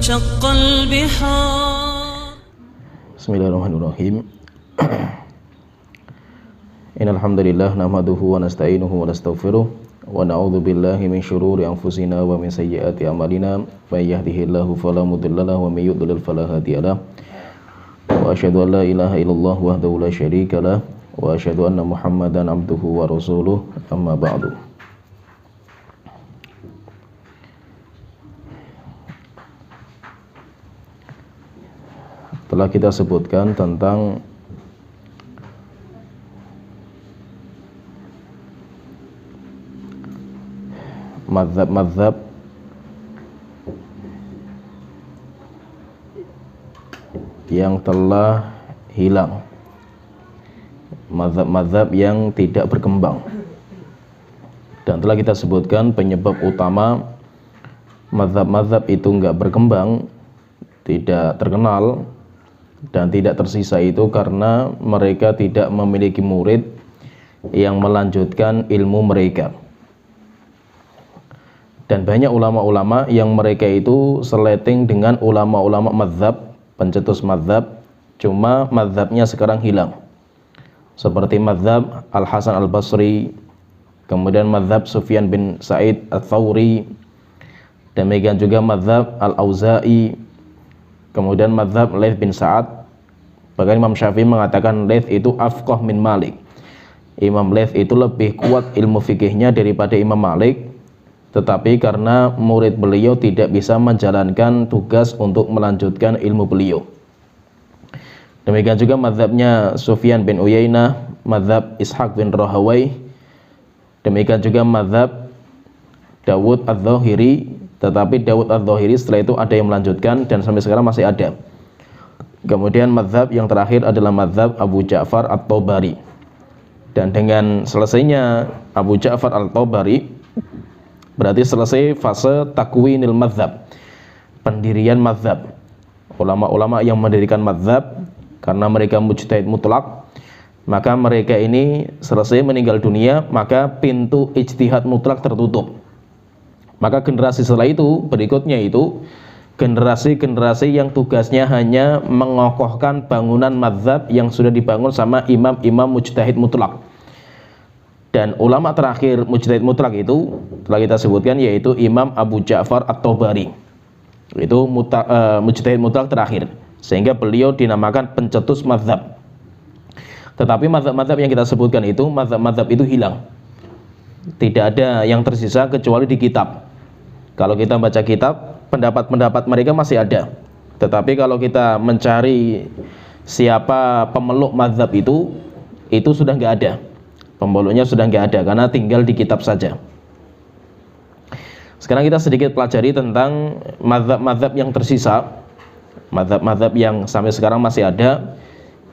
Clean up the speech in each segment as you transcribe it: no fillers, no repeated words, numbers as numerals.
وانشق البحار. Bismillahirrahmanirrahim. Innal hamdalillah nahmaduhu wa nasta'inuhu wa nastaghfiruh wa na'udzu billahi min syururi anfusina wa min sayyiati a'malina may yahdihillahu fala mudhillalahu wa may yudlil fala hadiyalah. Wa asyhadu an la ilaha illallah wahdahu la syarikalah wa asyhadu anna Muhammadan abduhu wa rasuluh, amma ba'du. Telah kita sebutkan tentang mazhab-mazhab yang telah hilang, mazhab-mazhab yang tidak berkembang, dan telah kita sebutkan penyebab utama mazhab-mazhab itu enggak berkembang, tidak terkenal dan tidak tersisa itu karena mereka tidak memiliki murid yang melanjutkan ilmu mereka. Dan banyak ulama-ulama yang mereka itu seleting dengan ulama-ulama mazhab, pencetus mazhab, cuma mazhabnya sekarang hilang. Seperti mazhab Al-Hasan Al-Basri, kemudian mazhab Sufyan bin Sa'id Ats-Tsauri, demikian juga mazhab Al-Auza'i, kemudian mazhab Laits bin Sa'ad. Bahkan Imam Syafi'i mengatakan Laits itu afqah min Malik. Imam Laits itu lebih kuat ilmu fikihnya daripada Imam Malik, tetapi karena murid beliau tidak bisa menjalankan tugas untuk melanjutkan ilmu beliau. Demikian juga mazhabnya Sufyan bin Uyainah, mazhab Ishaq bin Rahawai, demikian juga mazhab Dawud Adz-Dzahiri, tetapi Dawud Adz-Dzahiri setelah itu ada yang melanjutkan dan sampai sekarang masih ada. Kemudian mazhab yang terakhir adalah mazhab Abu Ja'far At-Tabari. Dan dengan selesainya Abu Ja'far At-Tabari, berarti selesai fase takwinil mazhab, pendirian mazhab. Ulama-ulama yang mendirikan mazhab karena mereka mujtahid mutlak, maka mereka ini selesai meninggal dunia, maka pintu ijtihad mutlak tertutup. Maka generasi setelah itu, berikutnya itu generasi-generasi yang tugasnya hanya mengokohkan bangunan mazhab yang sudah dibangun sama imam-imam mujtahid mutlak. Dan ulama terakhir mujtahid mutlak itu telah kita sebutkan, yaitu Imam Abu Ja'far At-Tabari. Itu mujtahid mutlak terakhir, sehingga beliau dinamakan pencetus mazhab. Tetapi mazhab-mazhab yang kita sebutkan itu, mazhab-mazhab itu hilang. Tidak ada yang tersisa kecuali di kitab. Kalau kita baca kitab, pendapat-pendapat mereka masih ada. Tetapi kalau kita mencari siapa pemeluk mazhab itu sudah nggak ada. Pemeluknya sudah nggak ada karena tinggal di kitab saja. Sekarang kita sedikit pelajari tentang mazhab-mazhab yang tersisa. Mazhab-mazhab yang sampai sekarang masih ada.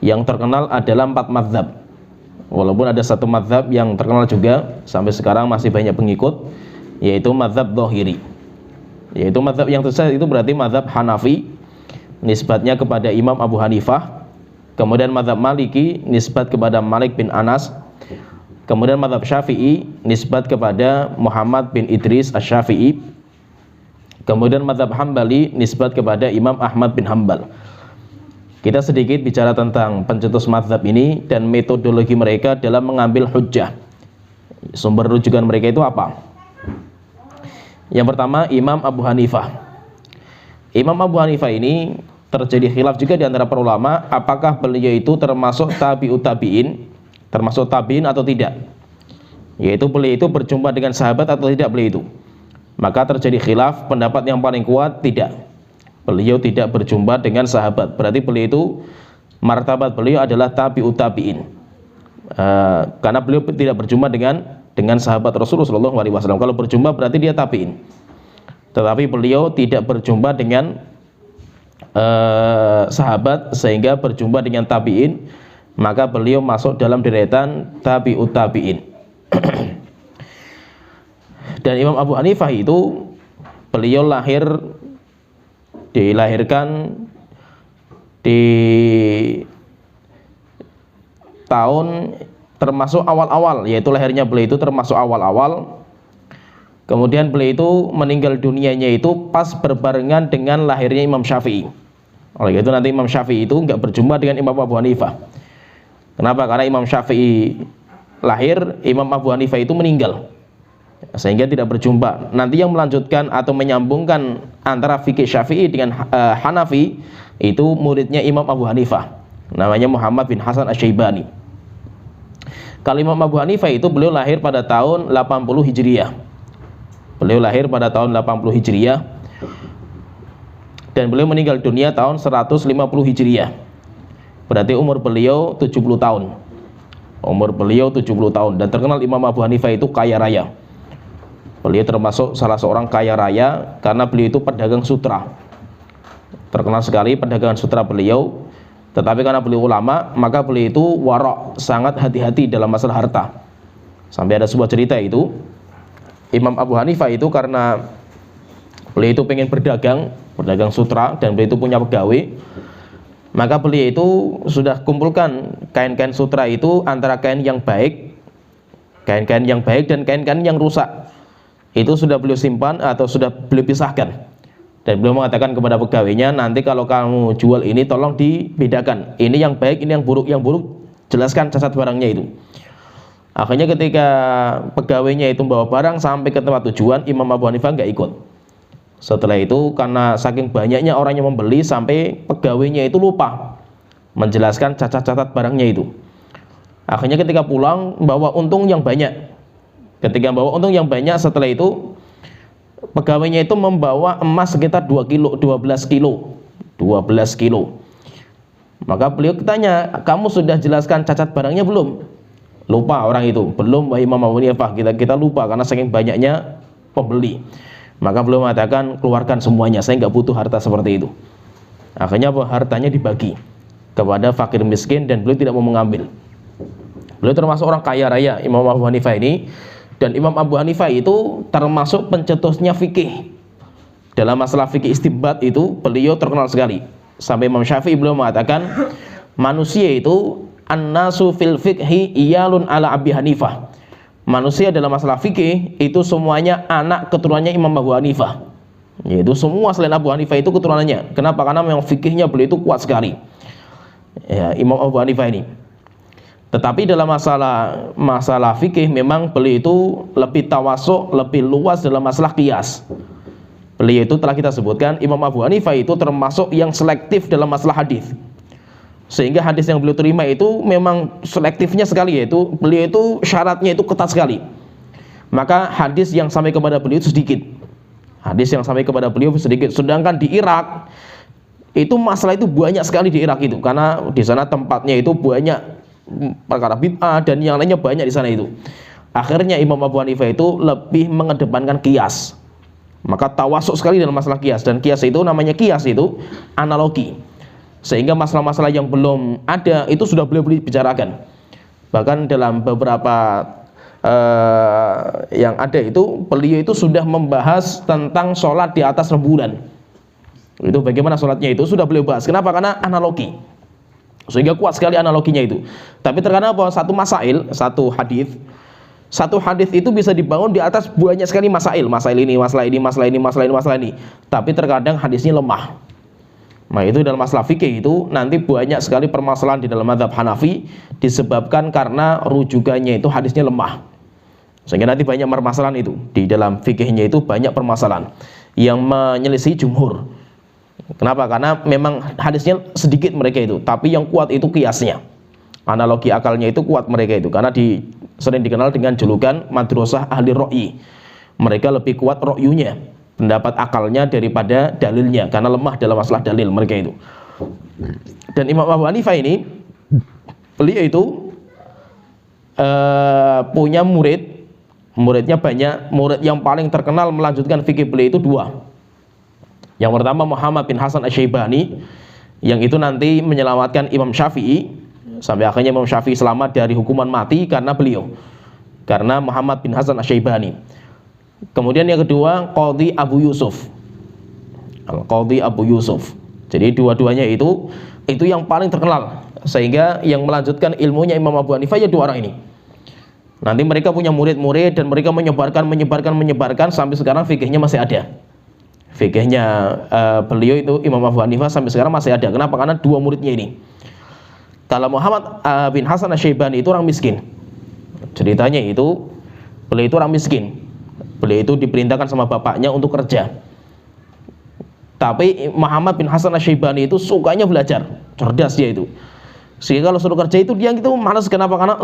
Yang terkenal adalah 4 mazhab. Walaupun ada satu mazhab yang terkenal juga sampai sekarang masih banyak pengikut, yaitu mazhab Dzahiri. Yaitu mazhab yang tersisa itu berarti mazhab Hanafi, nisbatnya kepada Imam Abu Hanifah. Kemudian mazhab Maliki, nisbat kepada Malik bin Anas. Kemudian mazhab Syafi'i, nisbat kepada Muhammad bin Idris Asy-Syafi'i. Kemudian mazhab Hambali, nisbat kepada Imam Ahmad bin Hambal. Kita sedikit bicara tentang pencetus mazhab ini dan metodologi mereka dalam mengambil hujjah. Sumber rujukan mereka itu apa? Yang pertama, Imam Abu Hanifah. Imam Abu Hanifah ini terjadi khilaf juga di antara para ulama, apakah beliau itu termasuk tabi'ut tabi'in, termasuk tabi'in atau tidak. Yaitu beliau itu berjumpa dengan sahabat atau tidak beliau itu. Maka terjadi khilaf, pendapat yang paling kuat tidak. Beliau tidak berjumpa dengan sahabat. Berarti beliau itu, martabat beliau adalah tabi'ut tabi'in. Karena beliau tidak berjumpa dengan sahabat Rasulullah SAW. Kalau berjumpa berarti dia tabi'in. Tetapi beliau tidak berjumpa dengan sahabat sehingga berjumpa dengan tabi'in, maka beliau masuk dalam deretan tabi'ut tabi'in. Dan Imam Abu Hanifah itu beliau dilahirkan di tahun termasuk awal-awal, yaitu lahirnya beliau itu termasuk awal-awal Kemudian beliau itu meninggal dunianya itu pas berbarengan dengan lahirnya Imam Syafi'i. Oleh itu nanti Imam Syafi'i itu nggak berjumpa dengan Imam Abu Hanifah. Kenapa? Karena Imam Syafi'i lahir, Imam Abu Hanifah itu meninggal, sehingga tidak berjumpa. Nanti yang melanjutkan atau menyambungkan antara fikih Syafi'i dengan Hanafi itu muridnya Imam Abu Hanifah, namanya Muhammad bin Hasan Asy-Syaibani. Kalau Imam Abu Hanifah itu beliau lahir pada tahun 80 Hijriah. Beliau lahir pada tahun 80 Hijriah dan beliau meninggal dunia tahun 150 Hijriah. Berarti umur beliau 70 tahun. Umur beliau 70 tahun dan terkenal Imam Abu Hanifah itu kaya raya. Beliau termasuk salah seorang kaya raya karena beliau itu pedagang sutra. Terkenal sekali pedagangan sutra beliau. Tetapi karena beliau ulama, maka beliau itu warok, sangat hati-hati dalam masalah harta. Sampai ada sebuah cerita itu, Imam Abu Hanifah itu karena beliau itu pengen berdagang sutra dan beliau itu punya pegawai, maka beliau itu sudah kumpulkan kain-kain sutra itu antara kain yang baik dan kain-kain yang rusak. Itu sudah beliau simpan atau sudah beliau pisahkan. Dan beliau mengatakan kepada pegawainya, nanti kalau kamu jual ini tolong dibedakan, ini yang baik, ini yang buruk jelaskan cacat barangnya itu. Akhirnya ketika pegawainya itu membawa barang sampai ke tempat tujuan, Imam Abu Hanifah nggak ikut. Setelah itu karena saking banyaknya orang yang membeli, sampai pegawainya itu lupa menjelaskan cacat-cacat barangnya itu. Akhirnya ketika pulang bawa untung yang banyak. Ketika bawa untung yang banyak, setelah itu pegawainya itu membawa emas sekitar 12 kilo. Maka beliau tanya, kamu sudah jelaskan cacat barangnya belum? Lupa orang itu, belum wahai Imam Abu Hanifah, kita lupa karena saking banyaknya pembeli. Maka beliau mengatakan, keluarkan semuanya, saya nggak butuh harta seperti itu. Akhirnya hartanya dibagi kepada fakir miskin dan beliau tidak mau mengambil. Beliau termasuk orang kaya raya, Imam Abu Hanifah ini. Dan Imam Abu Hanifah itu termasuk pencetusnya fikih. Dalam masalah fikih istinbat itu beliau terkenal sekali. Sampai Imam Syafi'i beliau mengatakan, manusia itu an-nasu fil fiqhi iyalun ala Abi Hanifah. Manusia dalam masalah fikih itu semuanya anak keturunannya Imam Abu Hanifah. Yaitu semua selain Abu Hanifah itu keturunannya. Kenapa? Karena memang fikihnya beliau itu kuat sekali. Ya, Imam Abu Hanifah ini. Tetapi dalam masalah fikih memang beliau itu lebih tawasuk, lebih luas dalam masalah qiyas. Beliau itu telah kita sebutkan, Imam Abu Hanifah itu termasuk yang selektif dalam masalah hadis. Sehingga hadis yang beliau terima itu memang selektifnya sekali, yaitu beliau itu syaratnya itu ketat sekali. Maka hadis yang sampai kepada beliau itu sedikit. Hadis yang sampai kepada beliau sedikit. Sedangkan di Irak itu masalah itu banyak sekali di Irak itu, karena di sana tempatnya itu banyak perkara bid'ah dan yang lainnya banyak di sana itu. Akhirnya Imam Abu Hanifah itu lebih mengedepankan qiyas. Maka tawasuk sekali dalam masalah qiyas, dan qiyas itu namanya qiyas itu analogi. Sehingga masalah-masalah yang belum ada itu sudah beliau bicarakan. Bahkan dalam beberapa yang ada itu beliau itu sudah membahas tentang sholat di atas rembulan. Itu bagaimana sholatnya itu sudah beliau bahas. Kenapa? Karena analogi. Sehingga kuat sekali analoginya itu. Tapi terkadang bahwa satu hadis itu bisa dibangun di atas banyak sekali masalah ini. Tapi terkadang hadisnya lemah. Nah itu dalam masalah fikih itu nanti banyak sekali permasalahan di dalam mazhab Hanafi disebabkan karena rujukannya itu hadisnya lemah. Sehingga nanti banyak permasalahan itu di dalam fikihnya itu banyak permasalahan yang menyelisih jumhur. Kenapa? Karena memang hadisnya sedikit mereka itu, tapi yang kuat itu kiasnya. Analogi akalnya itu kuat mereka itu, karena sering dikenal dengan julukan madrasah ahli ra'yi. Mereka lebih kuat ra'yunya, pendapat akalnya daripada dalilnya, karena lemah dalam masalah dalil mereka itu. Dan Imam Abu Hanifah ini, beliau itu punya muridnya banyak. Murid yang paling terkenal melanjutkan fikih beliau itu dua. Yang pertama Muhammad bin Hasan Asy-Syaibani, yang itu nanti menyelamatkan Imam Syafi'i sampai akhirnya Imam Syafi'i selamat dari hukuman mati karena beliau, karena Muhammad bin Hasan Asy-Syaibani. Kemudian yang kedua Qadhi Abu Yusuf, Qadhi Abu Yusuf. Jadi dua-duanya itu yang paling terkenal, sehingga yang melanjutkan ilmunya Imam Abu Hanifah ya dua orang ini. Nanti mereka punya murid-murid dan mereka menyebarkan sampai sekarang fikihnya masih ada. Fikihnya beliau itu Imam Abu Hanifah sampai sekarang masih ada. Kenapa? Karena dua muridnya ini. Kalau Muhammad bin Hasan Asy-Syaibani itu orang miskin. Ceritanya itu beliau itu orang miskin. Beliau itu diperintahkan sama bapaknya untuk kerja. Tapi Muhammad bin Hasan Asy-Syaibani itu sukanya belajar, cerdas dia itu. Sehingga kalau suruh kerja itu dia gitu malas. Kenapa? Karena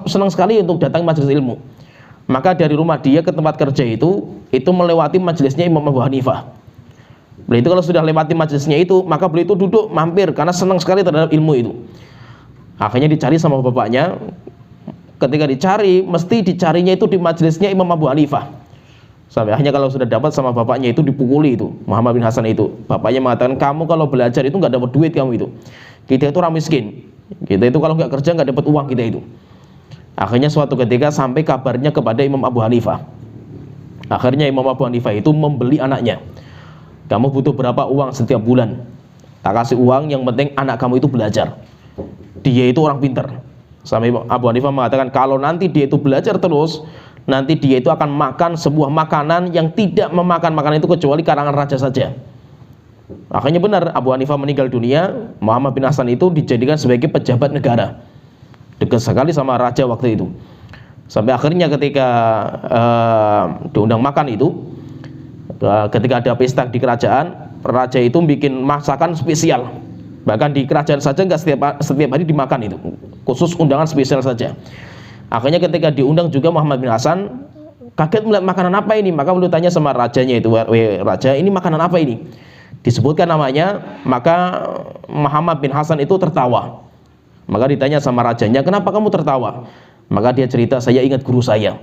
senang sekali untuk datang majelis ilmu. Maka dari rumah dia ke tempat kerja itu melewati majelisnya Imam Abu Hanifah. Beliau itu kalau sudah lewati majelisnya itu, maka beliau itu duduk mampir karena senang sekali terhadap ilmu itu. Akhirnya dicari sama bapaknya. Ketika dicari, mesti dicarinya itu di majelisnya Imam Abu Hanifah. Sampai akhirnya kalau sudah dapat sama bapaknya itu dipukuli itu Muhammad bin Hasan itu. Bapaknya mengatakan, kamu kalau belajar itu nggak dapat duit kamu itu. Kita itu orang miskin. Kita itu kalau nggak kerja nggak dapat uang kita itu. Akhirnya suatu ketika sampai kabarnya kepada Imam Abu Hanifah. Akhirnya Imam Abu Hanifah itu membeli anaknya. Kamu butuh berapa uang setiap bulan? Tak kasih uang, yang penting anak kamu itu belajar. Dia itu orang pintar. Sampai Abu Hanifah mengatakan kalau nanti dia itu belajar terus, nanti dia itu akan makan sebuah makanan yang tidak memakan makanan itu kecuali karangan raja saja. Akhirnya benar, Abu Hanifah meninggal dunia. Muhammad bin Hasan itu dijadikan sebagai pejabat negara, dekat sekali sama raja waktu itu. Sampai akhirnya ketika diundang makan itu, ketika ada pesta di kerajaan, raja itu bikin masakan spesial. Bahkan di kerajaan saja nggak setiap hari dimakan itu, khusus undangan spesial saja. Akhirnya ketika diundang juga Muhammad bin Hasan kaget melihat makanan apa ini. Maka beliau tanya sama rajanya itu, raja ini makanan apa ini? Disebutkan namanya, maka Muhammad bin Hasan itu tertawa. Maka ditanya sama rajanya, kenapa kamu tertawa? Maka dia cerita, saya ingat guru saya.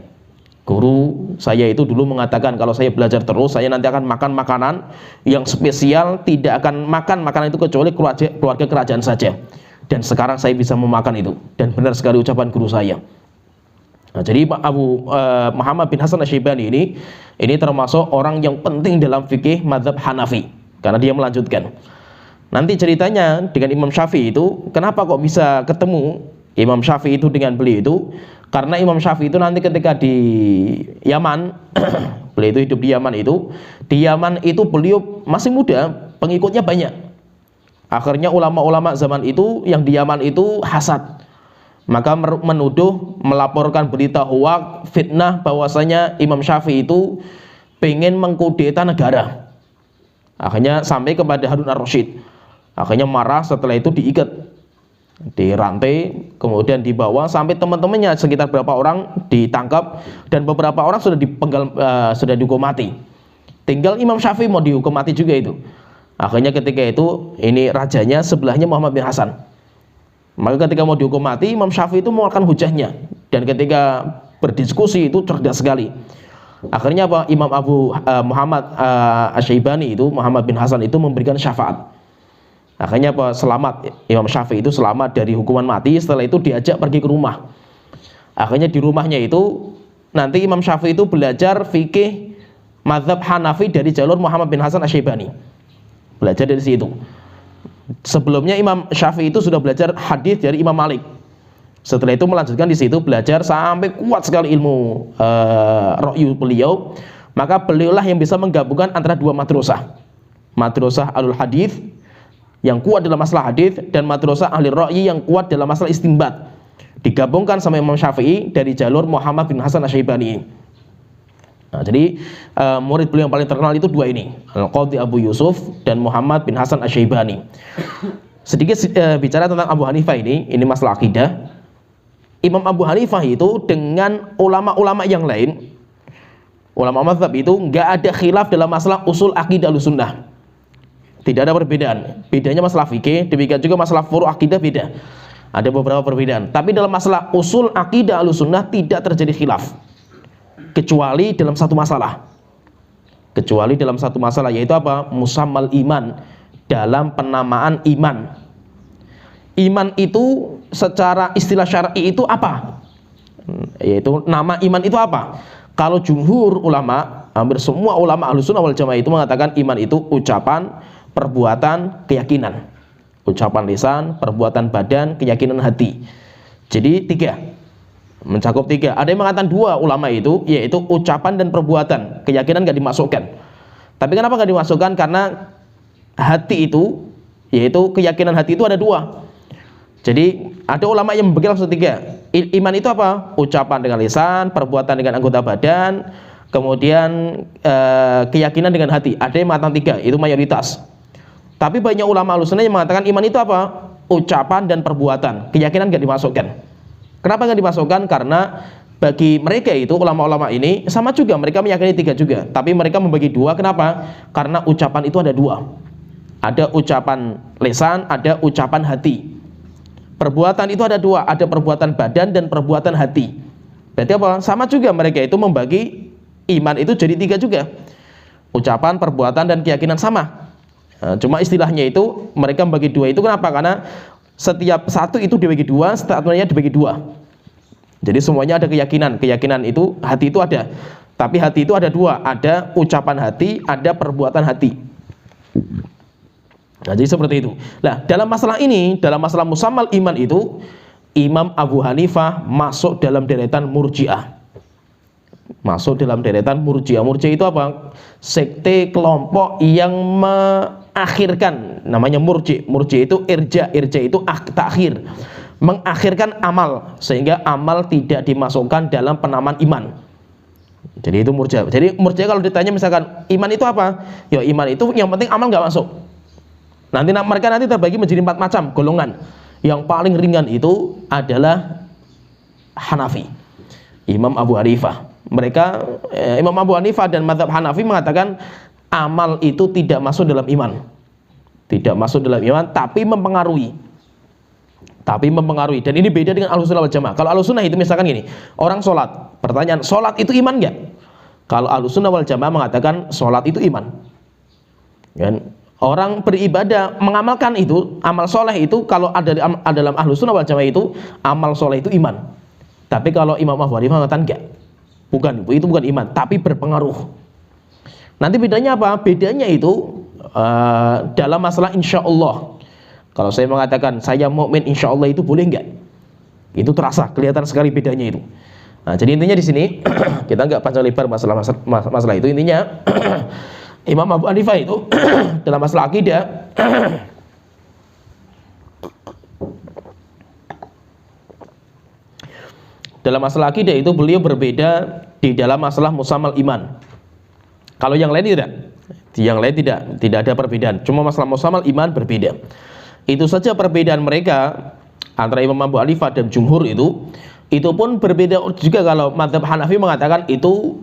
Guru saya itu dulu mengatakan kalau saya belajar terus, saya nanti akan makan makanan yang spesial, tidak akan makan makanan itu kecuali keluarga kerajaan saja. Dan sekarang saya bisa memakan itu. Dan benar sekali ucapan guru saya. Nah, jadi Muhammad bin Hasan Asy-Syaibani ini termasuk orang yang penting dalam fikih mazhab Hanafi, karena dia melanjutkan. Nanti ceritanya dengan Imam Syafi'i itu, kenapa kok bisa ketemu Imam Syafi'i itu dengan beliau itu? Karena Imam Syafi'i itu nanti ketika di Yaman, beliau itu hidup di Yaman itu beliau masih muda, pengikutnya banyak. Akhirnya ulama-ulama zaman itu yang di Yaman itu hasad. Maka menuduh, melaporkan berita hoak, fitnah bahwasanya Imam Syafi'i itu pengen mengkudeta negara. Akhirnya sampai kepada Harun ar-Rasyid. Akhirnya marah, setelah itu diikat, dirantai, kemudian dibawa sampai teman-temannya sekitar berapa orang ditangkap dan beberapa orang sudah dipenggal, sudah dihukum mati. Tinggal Imam Syafi'i mau dihukum mati juga itu. Akhirnya ketika itu ini rajanya sebelahnya Muhammad bin Hasan. Maka ketika mau dihukum mati, Imam Syafi'i itu mengeluarkan hujahnya, dan ketika berdiskusi itu cerdas sekali. Akhirnya apa? Imam Muhammad Asy-Syaibani itu, Muhammad bin Hasan itu memberikan syafaat. Akhirnya apa? Selamat, Imam Syafi'i itu selamat dari hukuman mati. Setelah itu diajak pergi ke rumah. Akhirnya di rumahnya itu nanti Imam Syafi'i itu belajar fikih mazhab Hanafi dari jalur Muhammad bin Hasan Asy-Syaibani. Belajar dari situ. Sebelumnya Imam Syafi'i itu sudah belajar hadis dari Imam Malik. Setelah itu melanjutkan di situ belajar sampai kuat sekali ilmu ra'yu beliau. Maka beliaulah yang bisa menggabungkan antara dua madrasah. Madrasah Ahlul Hadis yang kuat dalam masalah hadis dan madrasah ahli ra'yi yang kuat dalam masalah istinbat. Digabungkan sama Imam Syafi'i dari jalur Muhammad bin Hasan Asy-Syaibani. Nah, jadi murid beliau yang paling terkenal itu dua ini, Al-Qadhi Abu Yusuf dan Muhammad bin Hasan Asy-Syaibani. Sedikit bicara tentang Abu Hanifah ini masalah akidah. Imam Abu Hanifah itu dengan ulama-ulama yang lain, ulama mazhab itu nggak ada khilaf dalam masalah usul akidah Ahlussunnah. Tidak ada perbedaan. Bedanya masalah fikih, demikian juga masalah furu' akidah beda. Ada beberapa perbedaan. Tapi dalam masalah usul akidah Ahlussunnah tidak terjadi khilaf. Kecuali dalam satu masalah. Kecuali dalam satu masalah, yaitu apa? Musammal iman, dalam penamaan iman. Iman itu secara istilah syar'i itu apa? Yaitu nama iman itu apa? Kalau jumhur ulama, hampir semua ulama Ahlussunnah wal Jamaah itu mengatakan iman itu ucapan, perbuatan, keyakinan. Ucapan lisan, perbuatan badan, keyakinan hati. Jadi tiga. mencakup 3. Ada yang mengatakan 2 ulama itu, yaitu ucapan dan perbuatan. Keyakinan nggak dimasukkan. Tapi kenapa nggak dimasukkan? Karena hati itu, yaitu keyakinan hati itu ada 2. Jadi ada ulama yang membagi langsung 3. Iman itu apa? Ucapan dengan lisan, perbuatan dengan anggota badan, kemudian keyakinan dengan hati. Ada yang mengatakan 3, itu mayoritas. Tapi banyak ulama Ahlussunnah yang mengatakan iman itu apa? Ucapan dan perbuatan. Keyakinan nggak dimasukkan. Kenapa nggak dimasukkan? Karena bagi mereka itu ulama-ulama ini sama juga, mereka meyakini 3 juga. Tapi mereka membagi 2. Kenapa? Karena ucapan itu ada 2. Ada ucapan lisan, ada ucapan hati. Perbuatan itu ada 2, ada perbuatan badan dan perbuatan hati. Berarti apa? Sama juga mereka itu membagi iman itu jadi 3 juga. Ucapan, perbuatan, dan keyakinan sama. Cuma istilahnya itu mereka membagi 2 itu kenapa? Karena setiap satu itu dibagi 2, satunya dibagi 2. Jadi semuanya ada keyakinan. Keyakinan itu, hati itu ada. Tapi hati itu ada 2, ada ucapan hati, ada perbuatan hati. Nah, jadi seperti itu. Nah, dalam masalah ini, dalam masalah musammal iman itu, Imam Abu Hanifah masuk dalam deretan Murji'ah. Masuk dalam deretan Murji'ah. Murji'ah itu apa? Sekte kelompok yang mengakhirkan, namanya Murji'. Murji' itu irja, irja itu takhir, mengakhirkan amal, sehingga amal tidak dimasukkan dalam penamaan iman. Jadi itu Murji'ah. Jadi Murji'ah kalau ditanya misalkan iman itu apa? Ya iman itu yang penting amal nggak masuk. Nanti mereka terbagi menjadi 4 macam golongan. Yang paling ringan itu adalah Hanafi, Imam Abu Hanifah. Mereka Imam Abu Hanifah dan mazhab Hanafi mengatakan amal itu tidak masuk dalam iman. Tidak masuk dalam iman, tapi mempengaruhi. Dan ini beda dengan Ahlussunnah wal Jamaah. Kalau Ahlussunnah itu misalkan gini, orang sholat, pertanyaan, sholat itu iman nggak? Kalau Ahlussunnah wal Jamaah mengatakan sholat itu iman. Kan? Orang beribadah mengamalkan itu, amal soleh itu, kalau ada dalam Ahlussunnah wal Jamaah itu, amal soleh itu iman. Tapi kalau Imam Abu Hanifah mengatakan enggak, itu bukan iman, tapi berpengaruh. Nanti bedanya apa? Bedanya itu dalam masalah insya Allah. Kalau saya mengatakan saya mukmin insya Allah, itu boleh enggak? Itu terasa, kelihatan sekali bedanya itu. Nah, jadi intinya di sini kita enggak panjang lebar masalah itu. Intinya Imam Abu Hanifah itu dalam masalah akidah itu beliau berbeda di dalam masalah musammal iman. Kalau yang lain tidak ada perbedaan. Cuma masalah musammal iman berbeda. Itu saja perbedaan mereka antara Imam Abu Hanifah dan jumhur itu pun berbeda juga. Kalau mazhab Hanafi mengatakan itu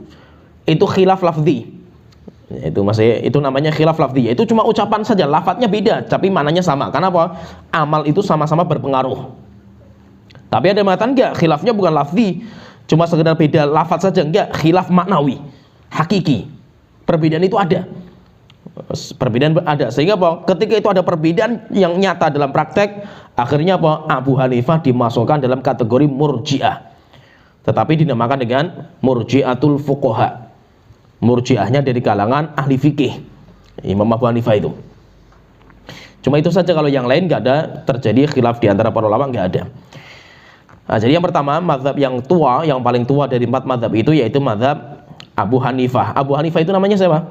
khilaf lafzi. Itu namanya khilaf lafzi. Itu cuma ucapan saja, lafadznya beda, tapi maknanya sama. Karena apa? Amal itu sama-sama berpengaruh. Tapi ada yang mengatakan enggak, khilafnya bukan lafzi, cuma sekedar beda lafadz saja. Enggak, khilaf maknawi, hakiki. Perbedaan itu ada. Sehingga apa? Ketika itu ada perbedaan yang nyata dalam praktek, akhirnya apa? Abu Hanifah dimasukkan dalam kategori Murji'ah. Tetapi dinamakan dengan Murji'atul Fuqaha. Murji'ahnya dari kalangan ahli fikih, Imam Abu Hanifah itu. Cuma itu saja, kalau yang lain nggak ada terjadi khilaf di antara para ulama, nggak ada. Nah, jadi yang pertama, mazhab yang tua, yang paling tua dari 4 mazhab itu yaitu mazhab Abu Hanifah. Abu Hanifah itu namanya siapa?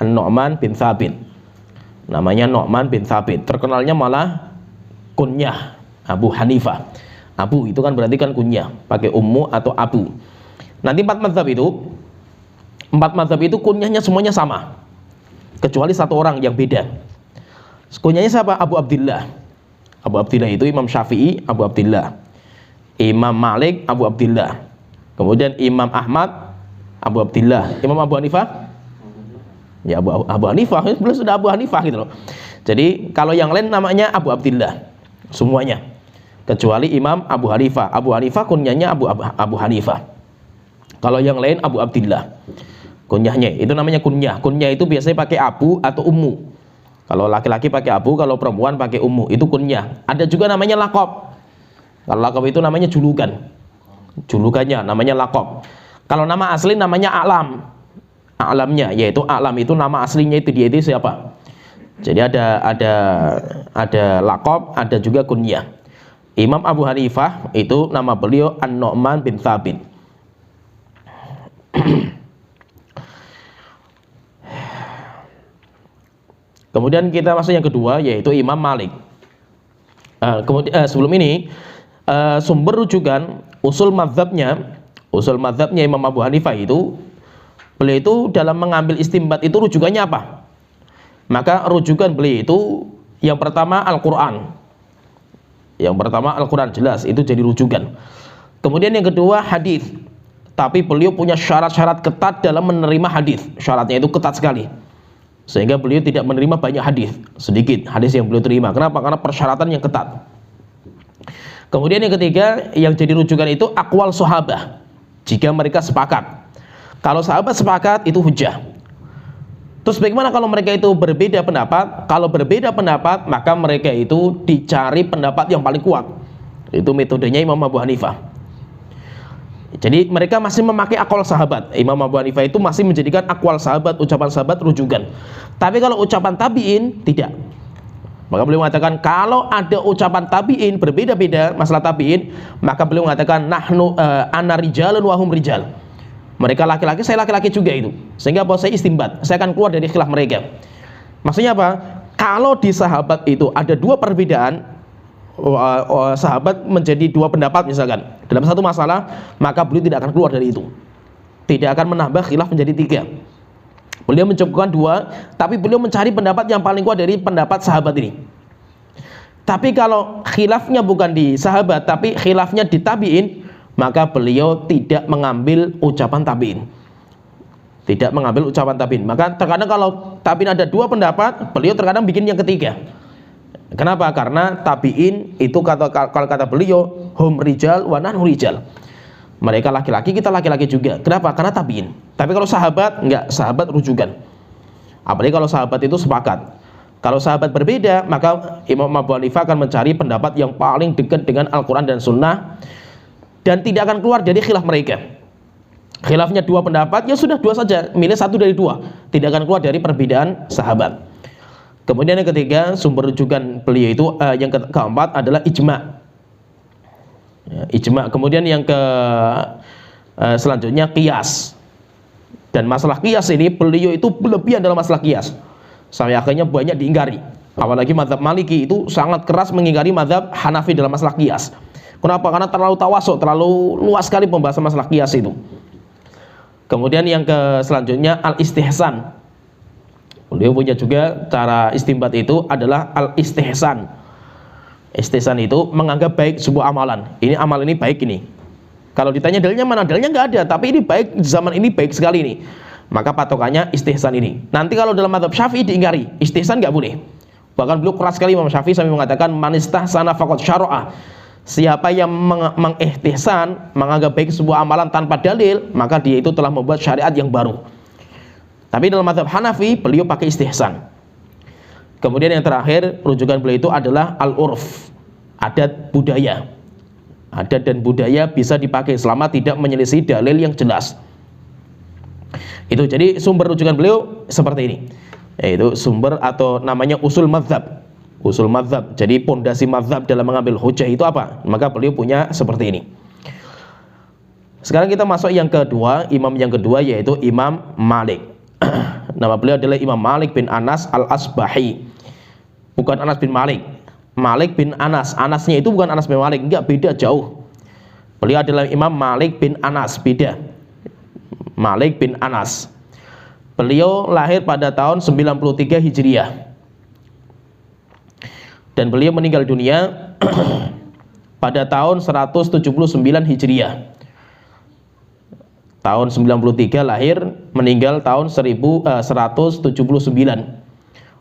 An-Nu'man bin Thabit. Namanya Nu'man bin Thabit. Terkenalnya malah kunyah Abu Hanifah. Abu itu kan berarti kan kunyah, pakai ummu atau abu. Nanti 4 mazhab itu kunyahnya semuanya sama, kecuali 1 orang yang beda. Kunyahnya siapa? Abu Abdillah. Abu Abdillah itu Imam Syafi'i, Abu Abdillah. Imam Malik, Abu Abdillah. Kemudian Imam Ahmad, Abu Abdillah. Imam Abu Hanifah, ya Abu Hanifah, belum sudah Abu Hanifah gitu loh. Jadi kalau yang lain namanya Abu Abdillah semuanya, kecuali Imam Abu Hanifah. Abu Hanifah kunyahnya Abu Hanifah. Kalau yang lain Abu Abdillah kunyahnya, itu namanya kunyah. Kunyah itu biasanya pakai abu atau ummu. Kalau laki-laki pakai abu, kalau perempuan pakai ummu, itu kunyah. Ada juga namanya laqab. Kalau laqab itu namanya julukan. Julukannya namanya laqab. Kalau nama asli namanya alam. Alamnya, yaitu alam itu nama aslinya itu, dia itu siapa. Jadi ada laqab, ada juga kunyah. Imam Abu Hanifah itu nama beliau An-Nu'man bin Thabit. Kemudian kita masuk yang kedua, yaitu Imam Malik. Sebelum ini sumber rujukan usul mazhabnya Imam Abu Hanifah itu, beliau itu dalam mengambil istinbat itu rujukannya apa? Maka rujukan beliau itu yang pertama Al-Quran. Yang pertama Al-Quran, jelas itu jadi rujukan. Kemudian yang kedua hadis. Tapi beliau punya syarat-syarat ketat dalam menerima hadis. Syaratnya itu ketat sekali. Sehingga beliau tidak menerima banyak hadis, sedikit hadis yang beliau terima. Kenapa? Karena persyaratan yang ketat. Kemudian yang ketiga yang jadi rujukan itu aqwal sahabah. Jika mereka sepakat. Kalau sahabat sepakat itu hujjah. Terus bagaimana kalau mereka itu berbeda pendapat? Kalau berbeda pendapat, maka mereka itu dicari pendapat yang paling kuat. Itu metodenya Imam Abu Hanifah. Jadi mereka masih memakai akwal sahabat. Imam Abu Hanifah itu masih menjadikan akwal sahabat, ucapan sahabat rujukan. Tapi kalau ucapan tabi'in, tidak. Maka beliau mengatakan kalau ada ucapan tabi'in berbeda-beda masalah tabi'in, maka beliau mengatakan nahnu ana rijalun wa hum rijal. Mereka laki-laki, saya laki-laki juga itu. Sehingga bahwa saya istimbat, saya akan keluar dari khilaf mereka. Maksudnya apa? Kalau di sahabat itu ada dua perbedaan, sahabat menjadi dua pendapat misalkan dalam satu masalah, maka beliau tidak akan keluar dari itu. Tidak akan menambah khilaf menjadi tiga. Beliau mencukupkan dua, tapi beliau mencari pendapat yang paling kuat dari pendapat sahabat ini. Tapi kalau khilafnya bukan di sahabat, tapi khilafnya di tabi'in, maka beliau tidak mengambil ucapan tabi'in. Tidak mengambil ucapan tabi'in. Maka terkadang kalau tabi'in ada dua pendapat, beliau terkadang bikin yang ketiga. Kenapa? Karena tabi'in itu kalau kata beliau hum rijal wa nahnu rijal. Mereka laki-laki, kita laki-laki juga. Kenapa? Karena tabi'in. Tapi kalau sahabat, enggak, sahabat rujukan. Apalagi kalau sahabat itu sepakat. Kalau sahabat berbeda, maka Imam Abu Hanifah akan mencari pendapat yang paling dekat dengan Al-Quran dan Sunnah, dan tidak akan keluar dari khilaf mereka. Khilafnya dua pendapat, ya sudah dua saja, milih satu dari dua, tidak akan keluar dari perbedaan sahabat. Kemudian yang ketiga, sumber rujukan beliau itu yang keempat adalah ijma'. Ya, ijma'. Kemudian yang selanjutnya qiyas. Dan masalah qiyas ini beliau itu berlebihan dalam masalah qiyas. Sampai akhirnya banyak diingkari. Apalagi mazhab Maliki itu sangat keras mengingkari mazhab Hanafi dalam masalah qiyas. Kenapa? Karena terlalu tawasuk, terlalu luas sekali pembahasan masalah qiyas itu. Kemudian yang selanjutnya al-istihsan. Beliau punya juga cara istimbat itu adalah al-istihsan. Istihsan itu menganggap baik sebuah amalan. Ini amal ini baik ini. Kalau ditanya dalilnya mana? Dalilnya nggak ada, tapi ini baik, zaman ini baik sekali ini. Maka patokannya istihsan ini. Nanti kalau dalam mazhab Syafi'i diingkari, istihsan nggak boleh. Bahkan beliau keras sekali Imam Syafi'i sampai mengatakan man istahsana faqad syara'a. Siapa yang mengihtisan, menganggap baik sebuah amalan tanpa dalil, maka dia itu telah membuat syariat yang baru. Tapi dalam mazhab Hanafi, beliau pakai istihsan. Kemudian yang terakhir, rujukan beliau itu adalah al-urf, adat budaya. Adat dan budaya bisa dipakai selama tidak menyelisih dalil yang jelas. Itu jadi sumber rujukan beliau seperti ini. Yaitu sumber atau namanya usul mazhab. Usul mazhab. Jadi pondasi mazhab dalam mengambil hujjah itu apa? Maka beliau punya seperti ini. Sekarang kita masuk yang kedua, imam yang kedua yaitu Imam Malik. Nama beliau adalah Imam Malik bin Anas al-Asbahi. Bukan Anas bin Malik. Malik bin Anas. Anasnya itu bukan Anas bin Malik, enggak, beda jauh. Beliau adalah Imam Malik bin Anas, beda. Malik bin Anas. Beliau lahir pada tahun 93 Hijriah. Dan beliau meninggal dunia pada tahun 179 Hijriah. Tahun 93 lahir, meninggal tahun 179.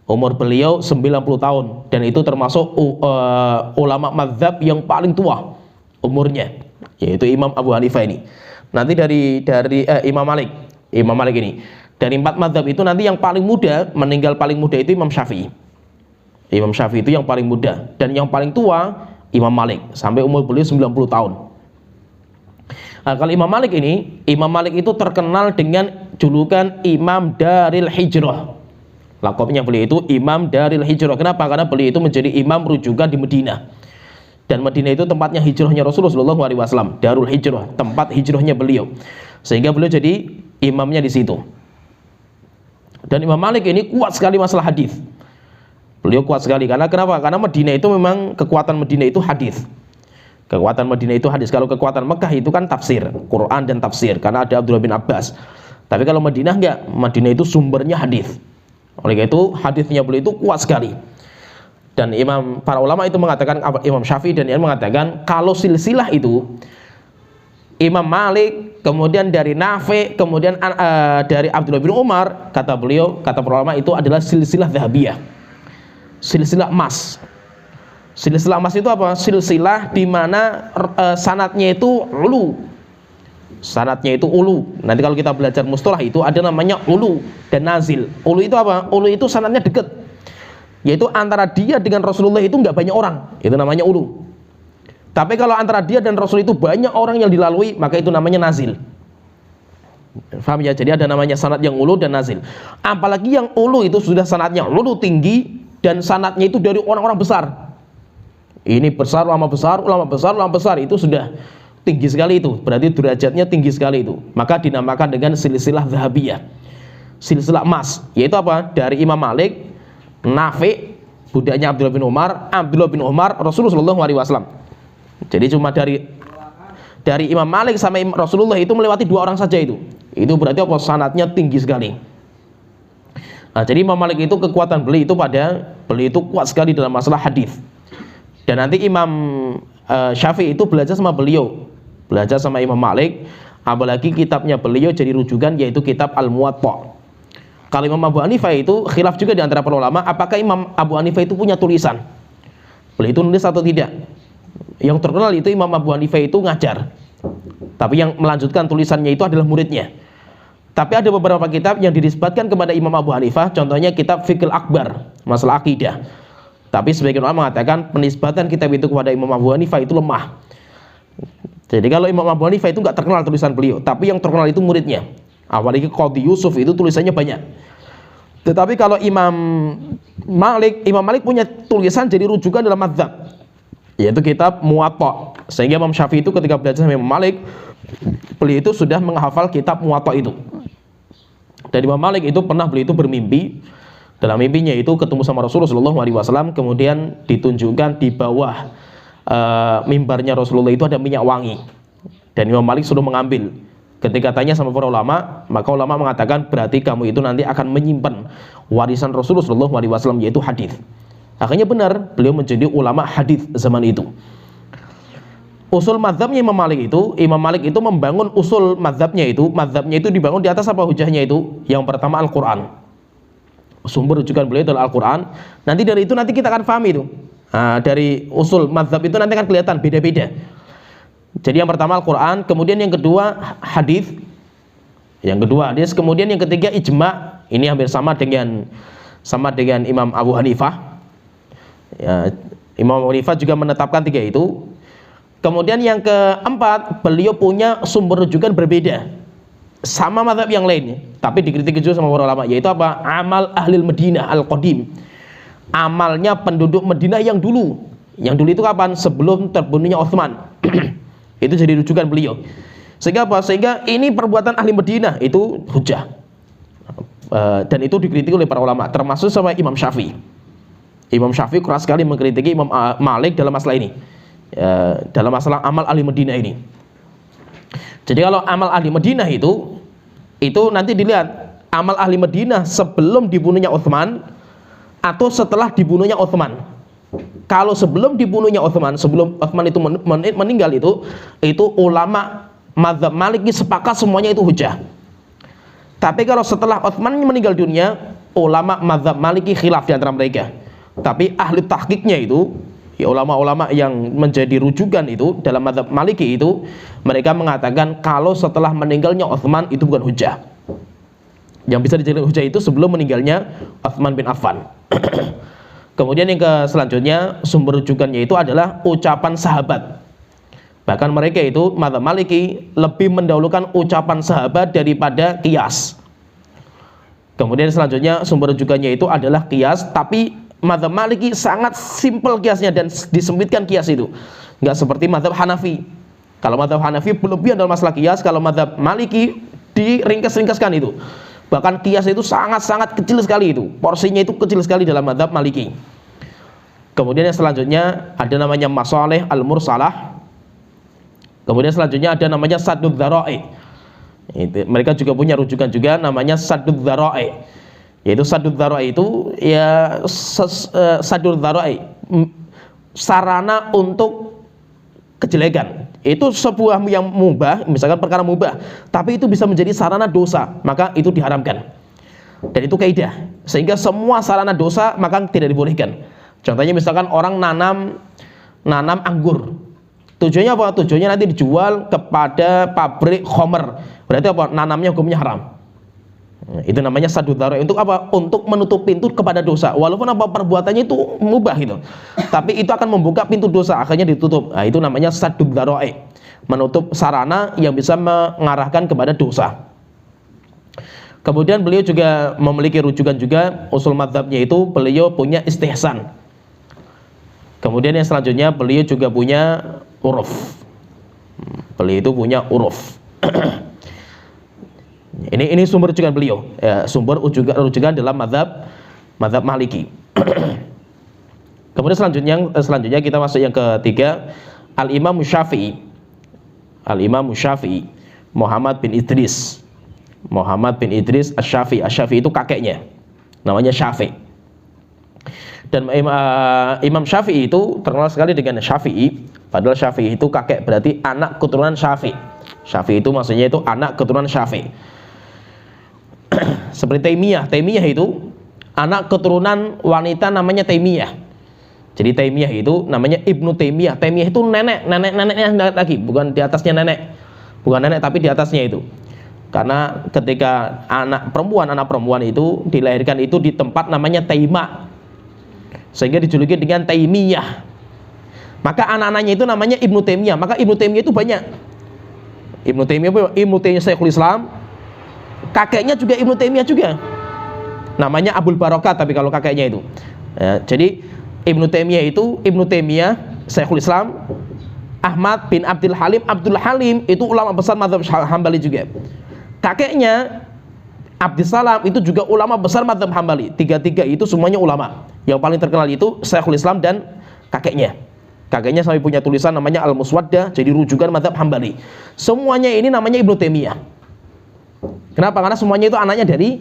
Umur beliau 90 tahun, dan itu termasuk ulama mazhab yang paling tua umurnya, yaitu Imam Abu Hanifah ini. Nanti dari Imam Malik ini, dari 4 mazhab itu nanti yang paling muda, meninggal paling muda itu Imam Syafi'i. Imam Syafi'i itu yang paling muda, dan yang paling tua Imam Malik, sampai umur beliau 90 tahun. Nah, kalau Imam Malik ini, Imam Malik itu terkenal dengan julukan Imam Daril Hijrah. Lakopnya beliau itu Imam Daril Hijrah. Kenapa? Karena beliau itu menjadi imam rujukan di Madinah. Dan Madinah itu tempatnya hijrahnya Rasulullah SAW, Darul Hijrah, tempat hijrahnya beliau. Sehingga beliau jadi imamnya di situ. Dan Imam Malik ini kuat sekali masalah hadis. Beliau kuat sekali karena kenapa? Karena Madinah itu memang kekuatan Madinah itu hadis. Kekuatan Madinah itu hadis. Kalau kekuatan Mekah itu kan tafsir, Quran dan tafsir karena ada Abdullah bin Abbas. Tapi kalau Madinah enggak, Madinah itu sumbernya hadis. Oleh karena itu hadisnya beliau itu kuat sekali. Dan para ulama itu mengatakan, Imam Syafi'i dan yang mengatakan kalau silsilah itu Imam Malik, kemudian dari Nafi', kemudian dari Abdullah bin Umar, kata beliau, kata para ulama itu adalah silsilah zahabiyah, silsilah emas. Silsilah emas itu apa? Silsilah di mana sanadnya itu ulu. Sanadnya itu ulu. Nanti kalau kita belajar mustalah itu ada namanya ulu dan nazil. Ulu itu apa? Ulu itu sanadnya dekat. Yaitu antara dia dengan Rasulullah itu nggak banyak orang, itu namanya ulu. Tapi kalau antara dia dan Rasul itu banyak orang yang dilalui, maka itu namanya nazil. Paham ya? Jadi ada namanya sanad yang ulu dan nazil. Apalagi yang ulu itu sudah sanadnya ulu tinggi dan sanadnya itu dari orang-orang besar. Ini besar, ulama besar, ulama besar, ulama besar, itu sudah tinggi sekali itu. Berarti derajatnya tinggi sekali itu. Maka dinamakan dengan silsilah zahabiyah, silsilah emas. Yaitu apa? Dari Imam Malik, Nafi', budaknya Abdullah bin Umar, Rasulullah SAW. Jadi cuma dari Imam Malik sampai Rasulullah itu melewati 2 orang saja itu. Itu berarti apa? Sanadnya tinggi sekali. Nah, jadi Imam Malik itu kekuatan beliau itu kuat sekali dalam masalah hadis. Dan nanti Imam Syafi'i itu belajar sama beliau, belajar sama Imam Malik. Apalagi kitabnya beliau jadi rujukan yaitu kitab Al-Muwatta. Kalau Imam Abu Hanifah itu khilaf juga di antara para ulama, apakah Imam Abu Hanifah itu punya tulisan? Beliau itu nulis atau tidak? Yang terkenal itu Imam Abu Hanifah itu ngajar, tapi yang melanjutkan tulisannya itu adalah muridnya. Tapi ada beberapa kitab yang dinisbatkan kepada Imam Abu Hanifah, contohnya kitab Fiqhul Akbar, masalah akidah. Tapi sebagian ulama mengatakan penisbatan kitab itu kepada Imam Abu Hanifah itu lemah. Jadi kalau Imam Abu Hanifah itu nggak terkenal tulisan beliau, tapi yang terkenal itu muridnya. Apalagi Qadhi Yusuf itu tulisannya banyak. Tetapi kalau Imam Malik punya tulisan jadi rujukan dalam mazhab, yaitu kitab Muwatta. Sehingga Imam Syafi'i itu ketika belajar sama Imam Malik, beliau itu sudah menghafal kitab Muwatta itu. Dan Imam Malik itu pernah beliau itu bermimpi, dalam mimpinya itu ketemu sama Rasulullah SAW, kemudian ditunjukkan di bawah mimbarnya Rasulullah itu ada minyak wangi. Dan Imam Malik sudah mengambil. Ketika tanya sama para ulama, maka ulama mengatakan berarti kamu itu nanti akan menyimpan warisan Rasulullah SAW, yaitu hadis. Akhirnya benar, beliau menjadi ulama hadis zaman itu. Usul mazhabnya Imam Malik itu membangun usul mazhabnya itu dibangun di atas apa hujahnya itu? Yang pertama Al-Quran. Sumber rujukan beliau adalah Al-Quran. Nanti dari itu nanti kita akan pahami itu. Nah, dari usul mazhab itu nanti akan kelihatan beda-beda. Jadi yang pertama Al-Quran, kemudian yang kedua hadis, kemudian yang ketiga ijma. Ini hampir sama dengan Imam Abu Hanifah. Ya, Imam Abu Hanifah juga menetapkan 3 itu. Kemudian yang keempat, beliau punya sumber rujukan berbeda sama mazhab yang lain, tapi dikritik juga sama para ulama, yaitu apa? Amal ahlil Madinah al-Qadim, amalnya penduduk Madinah yang dulu. Yang dulu itu kapan? Sebelum terbunuhnya Utsman. Itu jadi rujukan beliau. Sehingga apa? Sehingga ini perbuatan ahli Madinah itu hujah. Dan itu dikritik oleh para ulama, termasuk sama Imam Syafi'i. Imam Syafi'i keras sekali mengkritiki Imam Malik dalam masalah ini, dalam masalah amal ahli Madinah ini. Jadi kalau amal ahli Madinah itu nanti dilihat amal ahli Madinah sebelum dibunuhnya Utsman atau setelah dibunuhnya Utsman. Kalau sebelum dibunuhnya Utsman, sebelum Utsman itu meninggal itu ulama mazhab Maliki sepakat semuanya itu hujah. Tapi kalau setelah Utsman meninggal dunia, ulama mazhab Maliki khilaf di antara mereka. Tapi ahli tahqiqnya itu, ya ulama-ulama yang menjadi rujukan itu dalam mazhab Maliki itu, mereka mengatakan kalau setelah meninggalnya Utsman itu bukan hujah. Yang bisa dijadikan hujah itu sebelum meninggalnya Utsman bin Affan. Kemudian yang selanjutnya sumber rujukannya itu adalah ucapan sahabat. Bahkan mereka itu mazhab Maliki lebih mendahulukan ucapan sahabat daripada qiyas. Kemudian selanjutnya sumber rujukannya itu adalah qiyas, tapi mazhab Maliki sangat simpel kiasnya dan disempitkan kias itu. Enggak seperti mazhab Hanafi. Kalau mazhab Hanafi berlebihan dalam masalah kias, kalau mazhab Maliki diringkas-ringkaskan itu. Bahkan kias itu sangat-sangat kecil sekali itu. Porsinya itu kecil sekali dalam mazhab Maliki. Kemudian yang selanjutnya ada namanya masalih al-mursalah. Kemudian selanjutnya ada namanya saddud dzara'i. Mereka juga punya rujukan juga namanya saddud dzara'i. Yaitu saddud dzara'i itu ya saddud dzara'i, sarana untuk kejelekan. Itu sebuah yang mubah, misalkan perkara mubah, tapi itu bisa menjadi sarana dosa, maka itu diharamkan. Dan itu kaidah. Sehingga semua sarana dosa maka tidak dibolehkan. Contohnya misalkan orang nanam anggur. Tujuannya apa? Tujuannya nanti dijual kepada pabrik khamr. Berarti apa? Nanamnya hukumnya haram. Itu namanya saddud dzara'i. Untuk apa? Untuk menutup pintu kepada dosa. Walaupun apa perbuatannya itu mubah gitu. Tapi itu akan membuka pintu dosa, akhirnya ditutup. Nah, itu namanya saddud dzara'i. Menutup sarana yang bisa mengarahkan kepada dosa. Kemudian beliau juga memiliki rujukan juga usul madzhabnya itu beliau punya istihsan. Kemudian yang selanjutnya beliau juga punya uruf. Beliau itu punya uruf. Ini sumber rujukan beliau, ya, sumber rujukan dalam mazhab Maliki. Kemudian selanjutnya kita masuk yang ketiga, Al-Imam Syafi'i. Al-Imam Syafi'i, Muhammad bin Idris Asy-Syafi'i. Asy-Syafi'i itu kakeknya, namanya Syafi'i. Dan Imam Syafi'i itu terkenal sekali dengan Syafi'i. Padahal Syafi'i itu kakek, berarti anak keturunan Syafi'i. Syafi'i itu maksudnya itu anak keturunan Syafi'i. Seperti Taimiyah itu anak keturunan wanita namanya Taimiyah. Jadi Taimiyah itu namanya Ibnu Taimiyah. Taimiyah itu neneknya lagi, bukan di atasnya nenek. Bukan nenek tapi di atasnya itu. Karena ketika anak perempuan itu dilahirkan itu di tempat namanya Taima, sehingga dijuluki dengan Taimiyah. Maka anak-anaknya itu namanya Ibnu Taimiyah. Maka Ibnu Taimiyah itu banyak. Ibnu Taimiyah Syekhul Islam. Kakeknya juga Ibnu Taimiyah juga. Namanya Abul Barakat tapi kalau kakeknya itu. Ya, jadi Ibnu Taimiyah Syekhul Islam. Ahmad bin Abdul Halim itu ulama besar mazhab Hambali juga. Kakeknya Abdissalam itu juga ulama besar mazhab Hambali. Tiga-tiga itu semuanya ulama. Yang paling terkenal itu Syekhul Islam dan kakeknya. Kakeknya sampai punya tulisan namanya Al-Muswaddah, jadi rujukan mazhab Hambali. Semuanya ini namanya Ibnu Taimiyah. Kenapa? Karena semuanya itu anaknya dari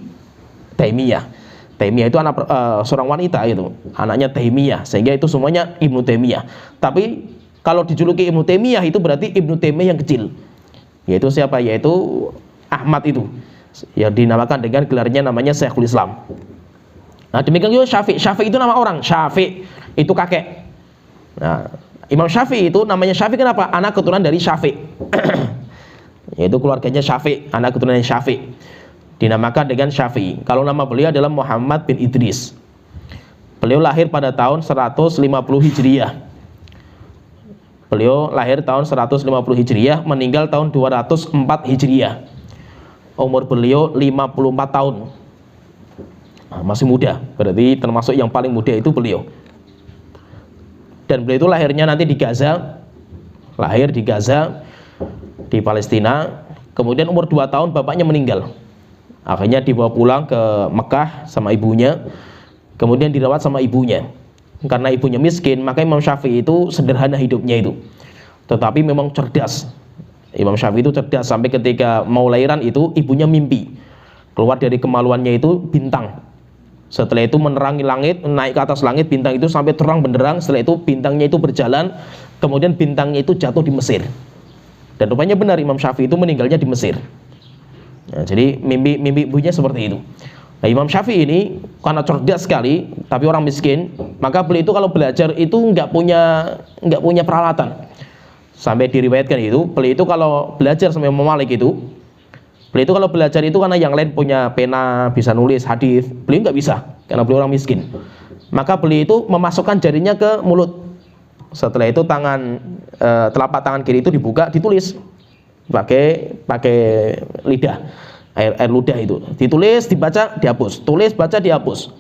Taimiyah. Taimiyah itu anak seorang wanita itu, anaknya Taimiyah, sehingga itu semuanya Ibnu Taimiyah. Tapi kalau dijuluki Ibnu Taimiyah itu berarti Ibnu Taimiyah yang kecil. Yaitu siapa? Yaitu Ahmad itu. Yang dinamakan dengan gelarnya namanya Syekhul Islam. Nah, demikian juga Syafi'i. Syafi'i itu nama orang. Syafi'i itu kakek. Nah, Imam Syafi'i itu namanya Syafi'i kenapa? Anak keturunan dari Syafi'i. Yaitu keluarganya Syafi'i, anak keturunan Syafi'i. Dinamakan dengan Syafi'i. Kalau nama beliau adalah Muhammad bin Idris. Beliau lahir pada tahun 150 Hijriah. Beliau lahir tahun 150 Hijriah, meninggal tahun 204 Hijriah. Umur beliau 54 tahun. Nah, masih muda, berarti termasuk yang paling muda itu beliau. Dan beliau itu lahirnya nanti di Gaza. Lahir di Gaza, di Palestina. Kemudian umur 2 tahun bapaknya meninggal. Akhirnya dibawa pulang ke Mekah sama ibunya. Kemudian dirawat sama ibunya. Karena ibunya miskin, maka Imam Syafi'i itu sederhana hidupnya itu. Tetapi memang cerdas. Imam Syafi'i itu cerdas sampai ketika mau lahiran itu ibunya mimpi. Keluar dari kemaluannya itu bintang. Setelah itu menerangi langit, naik ke atas langit, bintang itu sampai terang benderang. Setelah itu bintangnya itu berjalan, kemudian bintangnya itu jatuh di Mesir. Dan rupanya benar Imam Syafi'i itu meninggalnya di Mesir. Nah, jadi mimpi ibunya seperti itu. Nah, Imam Syafi'i ini karena cerdas sekali, tapi orang miskin, maka beliau itu kalau belajar itu nggak punya peralatan. Sampai diriwayatkan itu, beliau itu kalau belajar sama Imam Malik itu, beliau itu kalau belajar itu karena yang lain punya pena, bisa nulis hadis, beliau nggak bisa karena beliau orang miskin. Maka beliau itu memasukkan jarinya ke mulut. Setelah itu telapak tangan kiri itu dibuka, ditulis pakai lidah, air ludah itu. Ditulis, dibaca, dihapus. Tulis, baca, dihapus.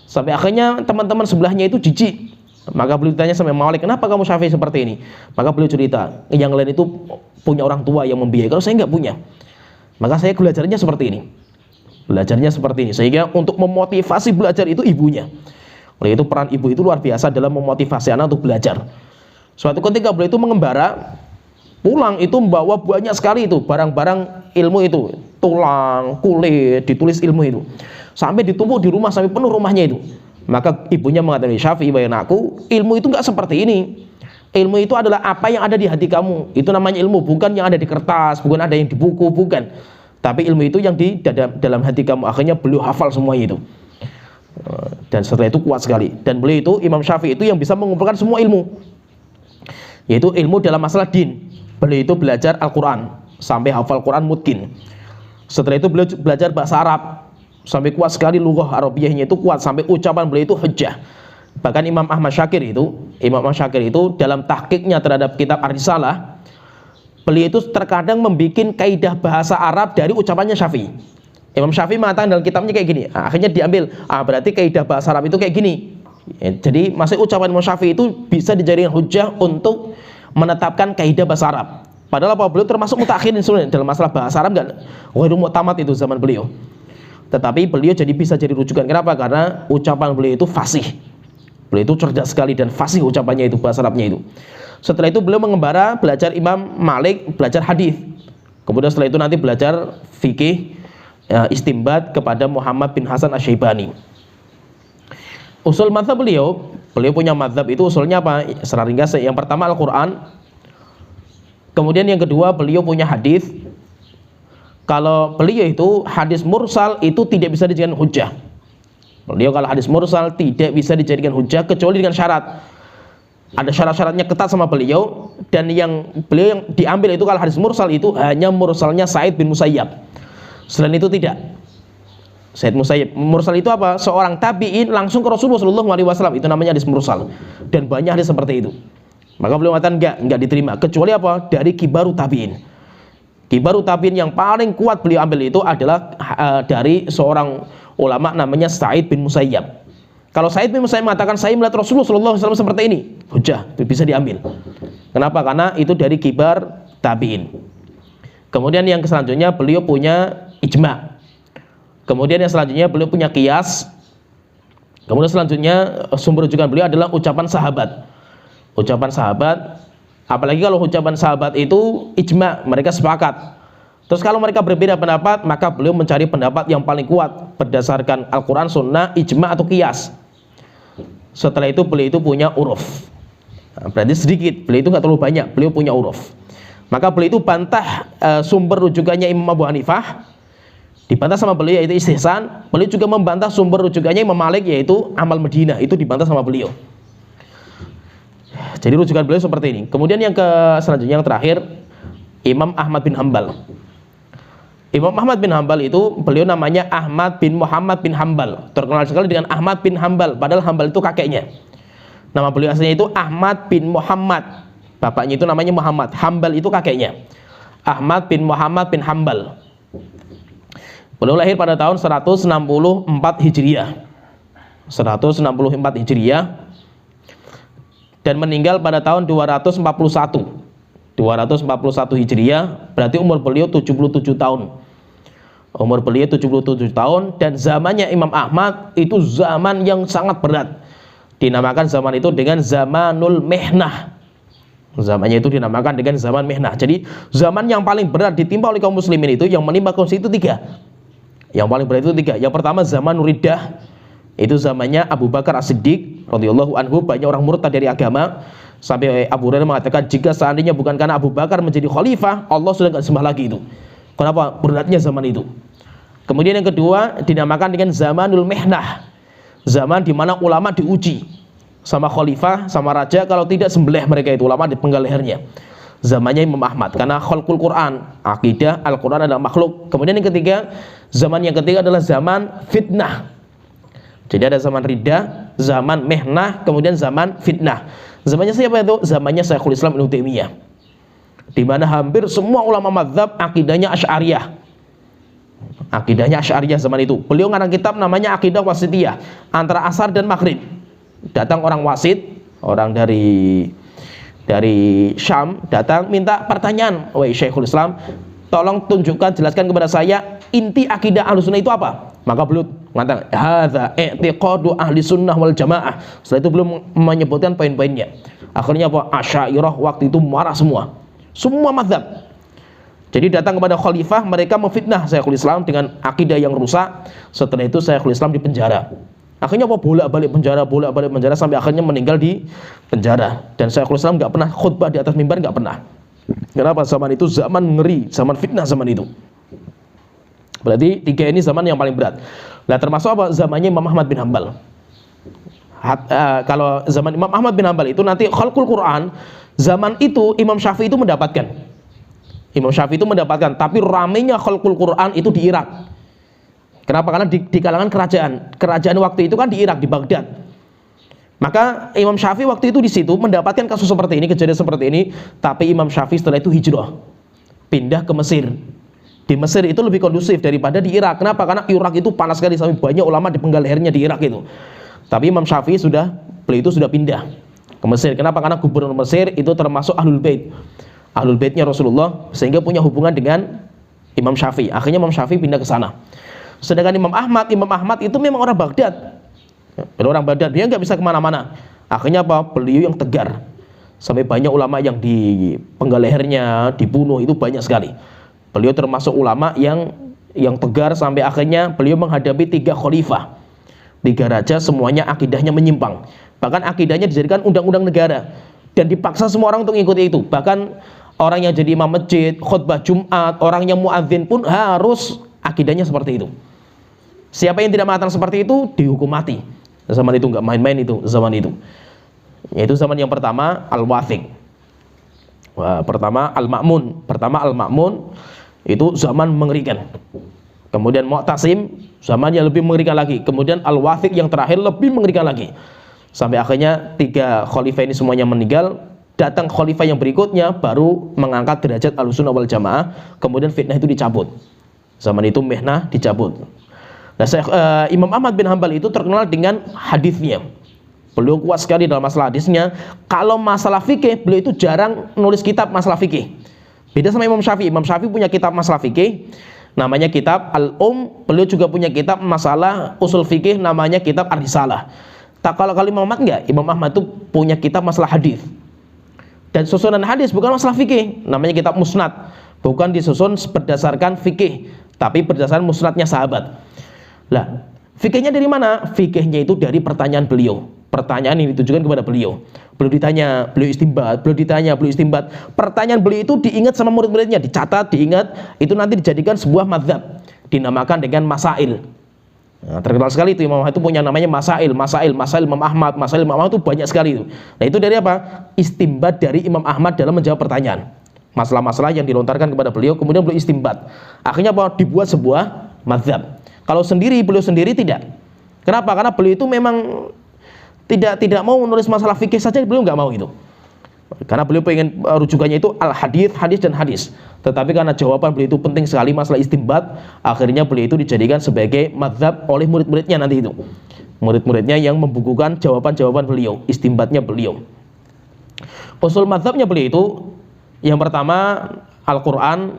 Sampai akhirnya teman-teman sebelahnya itu jijik. Maka beliau tanya sama Imam Malik, kenapa kamu Syafi'i seperti ini? Maka beliau cerita, yang lain itu punya orang tua yang membiayai, kalau saya nggak punya. Maka saya belajarnya seperti ini. Belajarnya seperti ini. Sehingga untuk memotivasi belajar itu ibunya. Oleh itu peran ibu itu luar biasa dalam memotivasi anak untuk belajar. Suatu ketika beliau itu mengembara, pulang itu membawa banyak sekali itu barang-barang ilmu itu, tulang, kulit, ditulis ilmu itu. Sampai ditumpuk di rumah sampai penuh rumahnya itu. Maka ibunya mengatakan, Syafi'i bayi anakku, ilmu itu enggak seperti ini. Ilmu itu adalah apa yang ada di hati kamu. Itu namanya ilmu, bukan yang ada di kertas, bukan ada yang di buku, bukan. Tapi ilmu itu yang di dalam hati kamu. Akhirnya beliau hafal semua itu. Dan setelah itu kuat sekali. Dan beliau itu, Imam Syafi'i itu yang bisa mengumpulkan semua ilmu. Yaitu ilmu dalam masalah din. Beliau itu belajar Al-Quran sampai hafal Quran mutkin. Setelah itu beliau belajar bahasa Arab sampai kuat sekali, lughah Arabiyahnya itu kuat, sampai ucapan beliau itu hujjah. Bahkan Imam Ahmad Syakir itu dalam tahqiqnya terhadap kitab Ar-Risalah, beliau itu terkadang membuat kaidah bahasa Arab dari ucapannya Syafi'i. Imam Syafi'i mengatakan dalam kitabnya kayak gini, akhirnya diambil, berarti kaidah bahasa Arab itu kayak gini. Jadi masih ucapan Imam Syafi'i itu bisa dijadikan hujjah untuk menetapkan kaidah bahasa Arab. Padahal apa, beliau termasuk mutakhirin sebenarnya dalam masalah bahasa Arab, enggak ghairu mu'tamad itu zaman beliau. Tetapi beliau bisa jadi rujukan. Kenapa? Karena ucapan beliau itu fasih. Beliau itu cerdas sekali dan fasih ucapannya itu, bahasa Arabnya itu. Setelah itu beliau mengembara, belajar Imam Malik, belajar hadis. Kemudian setelah itu nanti belajar fikih, istimbat kepada Muhammad bin Hasan Asy-Syaibani. Usul mazhab beliau punya mazhab itu usulnya apa? Secara ringkas, yang pertama Al-Quran. Kemudian yang kedua beliau punya hadis. Kalau beliau itu hadis mursal itu tidak bisa dijadikan hujjah. Beliau kalau hadis mursal tidak bisa dijadikan hujjah kecuali dengan syarat. Ada syarat-syaratnya ketat sama beliau, dan yang beliau yang diambil itu kalau hadis mursal itu hanya mursalnya Sa'id bin Musayyab. Selain itu tidak. Sa'id Musayyab. Mursal itu apa? Seorang tabi'in langsung ke Rasulullah SAW. Itu namanya hadis mursal. Dan banyak hadis seperti itu. Maka beliau mengatakan enggak diterima. Kecuali apa? Dari kibaru tabi'in. Kibaru tabi'in yang paling kuat beliau ambil itu adalah dari seorang ulama namanya Sa'id bin Musayyab. Kalau Sa'id bin Musayyab mengatakan saya melihat Rasulullah SAW seperti ini, hujjah, bisa diambil. Kenapa? Karena itu dari kibar tabi'in. Kemudian yang selanjutnya beliau punya ijma'. Kemudian yang selanjutnya beliau punya qiyas. Kemudian selanjutnya sumber rujukan beliau adalah ucapan sahabat. Ucapan sahabat, apalagi kalau ucapan sahabat itu ijma', mereka sepakat. Terus kalau mereka berbeda pendapat, maka beliau mencari pendapat yang paling kuat berdasarkan Al-Quran, Sunnah, ijma' atau qiyas. Setelah itu beliau itu punya uruf. Berarti sedikit, beliau itu nggak terlalu banyak, beliau punya uruf. Maka beliau itu bantah sumber rujukannya Imam Abu Hanifah, dibantah sama beliau yaitu istihsan. Beliau juga membantah sumber rujukannya Imam Malik yaitu amal Madinah, itu dibantah sama beliau. Jadi rujukan beliau seperti ini. Kemudian yang selanjutnya yang terakhir, Imam Ahmad bin Hambal. Imam Ahmad bin Hambal itu beliau namanya Ahmad bin Muhammad bin Hambal, terkenal sekali dengan Ahmad bin Hambal, padahal Hambal itu kakeknya. Nama beliau aslinya itu Ahmad bin Muhammad, bapaknya itu namanya Muhammad, Hambal itu kakeknya. Ahmad bin Muhammad bin Hambal. Beliau lahir pada tahun 164 Hijriah. 164 Hijriah dan meninggal pada tahun 241 Hijriah, berarti umur beliau 77 tahun. Umur beliau 77 tahun, dan zamannya Imam Ahmad itu zaman yang sangat berat. Dinamakan zaman itu dengan zamanul mihnah. Zamannya itu dinamakan dengan zaman mihnah. Jadi zaman yang paling berat ditimpa oleh kaum muslimin itu, yang menimpa kaum muslimin itu tiga. Yang paling berat itu tiga. Yang pertama zaman riddah. Itu zamannya Abu Bakar As-Siddiq radhiyallahu anhu, banyak orang murtad dari agama. Sampai Abu Hurairah mengatakan, jika seandainya bukan karena Abu Bakar menjadi khalifah, Allah sudah tidak sembah lagi itu. Kenapa? Beratnya zaman itu. Kemudian yang kedua dinamakan dengan zamanul mihnah, zaman di mana ulama diuji sama khalifah, sama raja, kalau tidak sembelih mereka itu ulama, dipenggal lehernya. Zamannya Imam Ahmad, karena khalqul Quran, akidah Al-Quran adalah makhluk. Kemudian yang ketiga, zaman yang ketiga adalah zaman fitnah. Jadi ada zaman riddah, zaman mihnah, kemudian zaman fitnah. Zamannya siapa itu? Zamannya Syekhul Islam Ibnu Taimiyah, di mana hampir semua ulama mazhab akidahnya Asy'ariyah. Akidahnya Asy'ariyah zaman itu. Beliau ngarang kitab namanya Aqidah Wasithiyah, antara asar dan maghrib. Datang orang wasit, orang dari Syam, datang minta pertanyaan, wahai Syekhul Islam, tolong tunjukkan, jelaskan kepada saya inti akidah Ahlussunnah itu apa. Maka beliau mengatakan hadza i'tiqadu ahli sunnah wal jamaah. Setelah itu belum menyebutkan poin-poinnya. Akhirnya apa? Asy'ariyah waktu itu marah semua mazhab. Jadi datang kepada khalifah, mereka memfitnah Syekhul Islam dengan akidah yang rusak. Setelah itu Syekhul Islam dipenjara. Akhirnya apa? Bolak-balik penjara sampai akhirnya meninggal di penjara. Dan Syekhul Islam nggak pernah khutbah di atas mimbar, nggak pernah. Kenapa? Zaman itu zaman ngeri, zaman fitnah zaman itu. Berarti tiga ini zaman yang paling berat. Nah, termasuk apa? Zamannya Imam Ahmad bin Hanbal. Kalau zaman Imam Ahmad bin Hanbal itu nanti khalqul Quran, zaman itu Imam Syafi'i itu mendapatkan. Tapi ramenya khalqul Quran itu di Irak. Kenapa? Karena di kalangan kerajaan waktu itu kan di Irak, di Baghdad. Maka Imam Syafi'i waktu itu di situ mendapatkan kasus seperti ini, kejadian seperti ini. Tapi Imam Syafi'i setelah itu hijrah, pindah ke Mesir. Di Mesir itu lebih kondusif daripada di Irak. Kenapa? Karena Irak itu panas sekali, sampai banyak ulama dipenggal lehernya di Irak itu. Tapi Imam Syafi'i beliau itu sudah pindah ke Mesir. Kenapa? Karena gubernur Mesir itu termasuk Ahlul Baitnya Rasulullah, sehingga punya hubungan dengan Imam Syafi'i. Akhirnya Imam Syafi'i pindah ke sana. Sedangkan Imam Ahmad itu memang orang Baghdad. Dia nggak bisa kemana-mana. Akhirnya apa? Beliau yang tegar, sampai banyak ulama yang dipenggal lehernya, dibunuh, itu banyak sekali. Beliau termasuk ulama yang tegar, sampai akhirnya beliau menghadapi 3 khalifah, 3 raja, semuanya akidahnya menyimpang. Bahkan akidahnya dijadikan undang-undang negara dan dipaksa semua orang untuk mengikuti itu. Bahkan orang yang jadi imam masjid, khutbah Jumat, orang yang muadzin pun harus akidahnya seperti itu. Siapa yang tidak mengatakan seperti itu dihukum mati. Zaman itu nggak main-main itu zaman itu. Yaitu zaman yang pertama Al-Wathiq. Pertama Al-Ma'mun itu zaman mengerikan. Kemudian Mu'tasim, zaman yang lebih mengerikan lagi. Kemudian Al-Wathiq yang terakhir lebih mengerikan lagi. Sampai akhirnya 3 khalifah ini semuanya meninggal. Datang khalifah yang berikutnya baru mengangkat derajat Ahlussunnah wal Jamaah. Kemudian fitnah itu dicabut. Zaman itu mihnah dicabut. Nah, Imam Ahmad bin Hanbal itu terkenal dengan hadisnya. Beliau kuat sekali dalam masalah hadisnya. Kalau masalah fikih, beliau itu jarang nulis kitab masalah fikih. Beda sama Imam Syafi'i. Imam Syafi'i punya kitab masalah fikih, namanya kitab Beliau juga punya kitab masalah usul fikih, namanya kitab Ar-Risalah. Kalau Imam Ahmad enggak. Imam Ahmad itu punya kitab masalah hadis. Dan susunan hadis bukan masalah fikih, namanya kitab Musnad. Bukan disusun berdasarkan fikih, tapi berdasarkan musnadnya sahabat. Lah, fikihnya dari mana? Fikihnya itu dari pertanyaan beliau. Pertanyaan yang ditujukan kepada beliau. Beliau ditanya, beliau istimbat. Pertanyaan beliau itu diingat sama murid-muridnya, dicatat, diingat. Itu nanti dijadikan sebuah mazhab, dinamakan dengan masail. Nah, terkenal sekali itu Imam Ahmad itu punya namanya masail Imam Ahmad, masail Imam Ahmad itu banyak sekali itu. Nah, itu dari apa? Istimbat dari Imam Ahmad dalam menjawab pertanyaan. Masalah-masalah yang dilontarkan kepada beliau, kemudian beliau istimbat. Akhirnya apa? Dibuat sebuah mazhab. Kalau beliau sendiri tidak. Kenapa? Karena beliau itu memang tidak mau menulis masalah fikih saja, beliau nggak mau itu. Karena beliau pengen rujukannya itu hadis dan hadis. Tetapi karena jawaban beliau itu penting sekali masalah istimbat, akhirnya beliau itu dijadikan sebagai mazhab oleh murid-muridnya nanti itu. Murid-muridnya yang membukukan jawaban-jawaban beliau, istimbatnya beliau. Usul mazhabnya beliau itu yang pertama Al-Quran,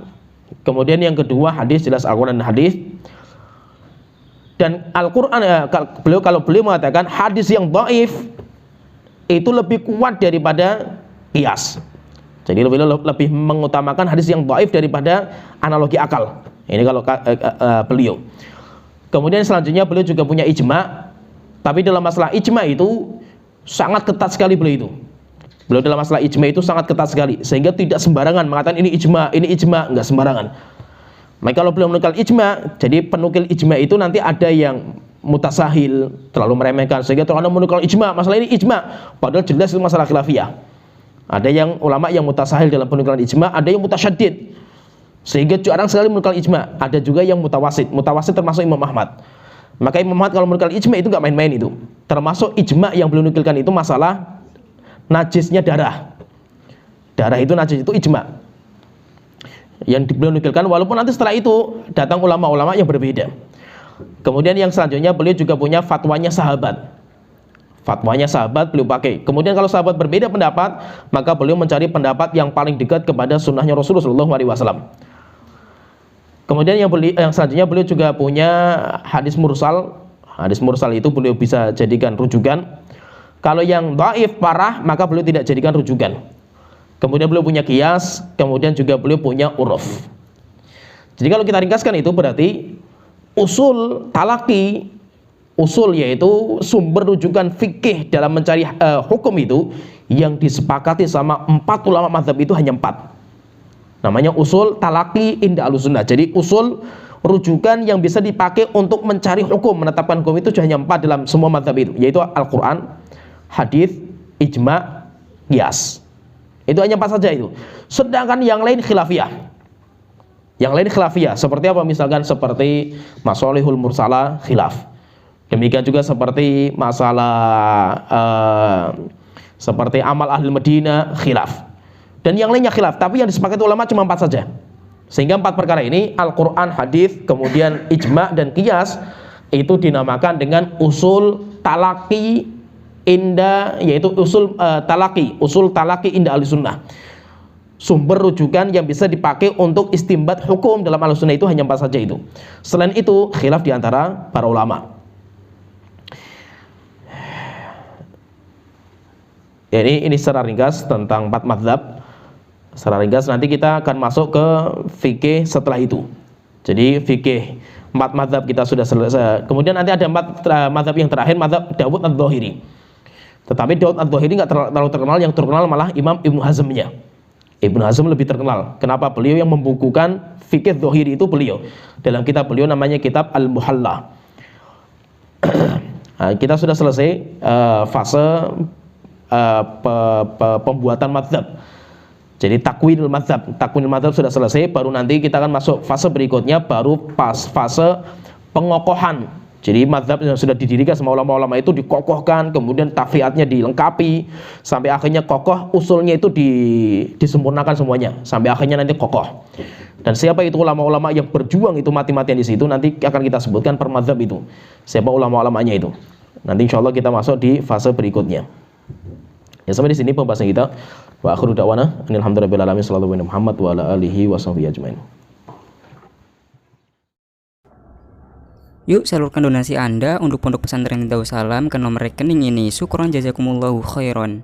kemudian yang kedua hadis, jelas Al-Quran dan hadis. Dan Al-Quran, kalau beliau mengatakan hadis yang dhaif itu lebih kuat daripada qiyas. Jadi lebih mengutamakan hadis yang dhaif daripada analogi akal. Ini kalau beliau. Kemudian selanjutnya beliau juga punya ijma. Tapi dalam masalah ijma itu sangat ketat sekali beliau itu. Beliau dalam masalah ijma itu sangat ketat sekali, sehingga tidak sembarangan mengatakan ini ijma, enggak sembarangan. Maka kalau beliau menukil ijma, jadi penukil ijma itu nanti ada yang mutasahil, terlalu meremehkan, sehingga terlalu menukil ijma, masalah ini ijma, padahal jelas itu masalah khilafiyah. Ada yang ulama yang mutasahil dalam penukilan ijma, ada yang mutasyaddid, sehingga jarang sekali menukil ijma. Ada juga yang mutawasit termasuk Imam Ahmad. Maka Imam Ahmad kalau menukil ijma itu nggak main-main itu. Termasuk ijma yang beliau nukilkan itu masalah najisnya darah. Darah itu najis, itu ijma. yang beliau nukilkan, walaupun nanti setelah itu datang ulama-ulama yang berbeda. Kemudian yang selanjutnya beliau juga punya fatwanya sahabat. Fatwanya sahabat beliau pakai. Kemudian kalau sahabat berbeda pendapat, maka beliau mencari pendapat yang paling dekat kepada sunnahnya Rasulullah SAW. Kemudian yang selanjutnya beliau juga punya hadis mursal. Hadis mursal itu beliau bisa jadikan rujukan. Kalau yang dhaif parah, maka beliau tidak jadikan rujukan. Kemudian beliau punya qiyas, kemudian juga beliau punya uruf. Jadi kalau kita ringkaskan itu berarti usul talaki, usul yaitu sumber rujukan fikih dalam mencari hukum itu yang disepakati sama 4 ulama mazhab itu hanya 4. Namanya usul talaki inda ahlussunnah. Jadi usul rujukan yang bisa dipakai untuk mencari hukum, menetapkan hukum itu hanya 4 dalam semua mazhab itu, yaitu Al-Quran, hadis, ijma, qiyas. Itu hanya 4 saja itu. Sedangkan yang lain khilafiyah. Yang lain khilafiyah. Seperti apa? Misalkan seperti masalihul mursalah khilaf. Demikian juga seperti masalah seperti amal ahli Madinah khilaf. Dan yang lainnya khilaf. Tapi yang disepakati ulama cuma 4 saja. Sehingga 4 perkara ini Al-Quran, hadis, kemudian ijma dan qiyas itu dinamakan dengan usul talaki inda, yaitu usul talaki inda ahlussunnah. Sumber rujukan yang bisa dipakai untuk istimbat hukum dalam ahlussunnah itu hanya 4 saja itu. Selain itu khilaf diantara para ulama. Jadi ini secara ringkas tentang 4 mazhab. Secara ringkas nanti kita akan masuk ke fikih setelah itu. Jadi fikih 4 mazhab kita sudah selesai. Kemudian nanti ada 4 mazhab yang terakhir, mazhab Dawud Adz-Dzahiri. Tetapi Dawud Adz-Dzahiri nggak terlalu terkenal, yang terkenal malah Imam Ibnu Hazmnya. Ibnu Hazm lebih terkenal. Kenapa? Beliau yang membukukan fikih Dzahiri itu beliau. Dalam kitab beliau namanya kitab Al-Muhalla. Nah, kita sudah selesai fase pembuatan mazhab. Jadi takwinul mazhab sudah selesai, baru nanti kita akan masuk fase berikutnya, baru fase pengokohan. Jadi mazhab yang sudah didirikan sama ulama-ulama itu dikokohkan, kemudian tafiatnya dilengkapi, sampai akhirnya kokoh, usulnya itu disempurnakan semuanya, sampai akhirnya nanti kokoh. Dan siapa itu ulama-ulama yang berjuang itu mati-matian di situ, nanti akan kita sebutkan per mazhab itu. Siapa ulama-ulamanya itu. Nanti insya Allah kita masuk di fase berikutnya. Ya, sampai di sini pembahasan kita. Wa akhiru da'wana alhamdulillahirabbil alamin, sallallahu alaihi Muhammad wa ala alihi wa sahbihi ajmain. Yuk salurkan donasi Anda untuk Pondok Pesantren Darussalam ke nomor rekening ini. Syukron jazakumullahu khairan.